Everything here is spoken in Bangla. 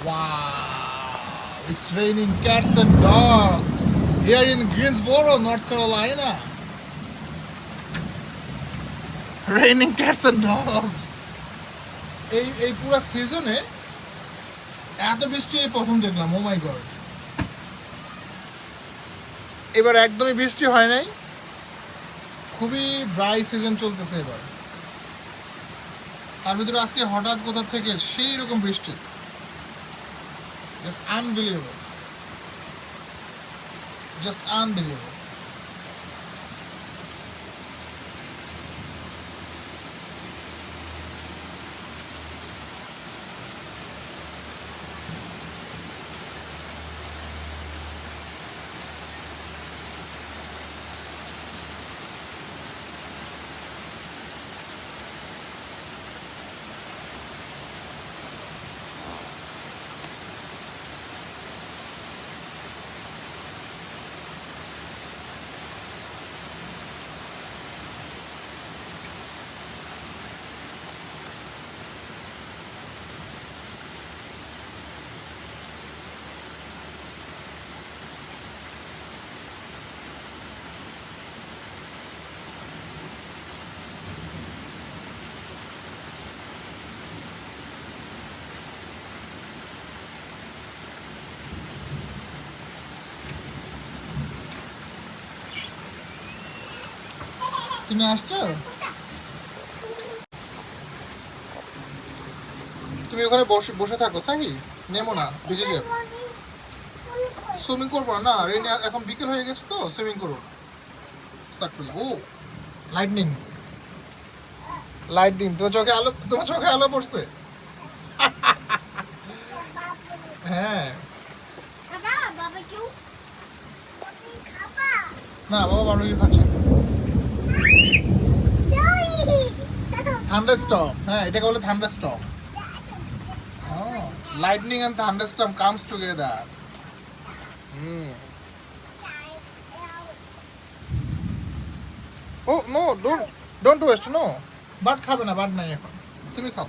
Wow, it's raining cats and dogs here in Greensboro, North Carolina. Raining cats and dogs. এই পুরো সিজনে এত বৃষ্টি এই প্রথম দেখলাম। ও মাই গড, এবার একদমই বৃষ্টি হয় নাই, খুবই ড্রাই সিজন চলতেছে এবার। তার ভিতরে আজকে হঠাৎ কোথা থেকে সেই রকম বৃষ্টি, জাস্ট আনবিলিভেবল, জাস্ট আনবিলিভেবল। তুমি আসছো? তুমি ওখানে বসে বসে থাকো, সাহি নেমো না, ভিজে যাবে। সুইমিং করবো না, রেনে এখন বিকেল হয়ে গেছে তো, সুইমিং করবো না। আস্তাগফিরুল্লাহ। ও লাইটনিং, লাইটনিং, তোমার চোখে আলো পড়ছে। হ্যাঁ না, বাবা বারবিকিউ খাচ্ছে না। থান্ডারস্টর্ম, হ্যাঁ এটাকে বলে thunderstorm. Lightning and thunderstorm comes together. Oh no, don't waste, no. But খাবে না, বাট নাই এখন, তুমি খাও।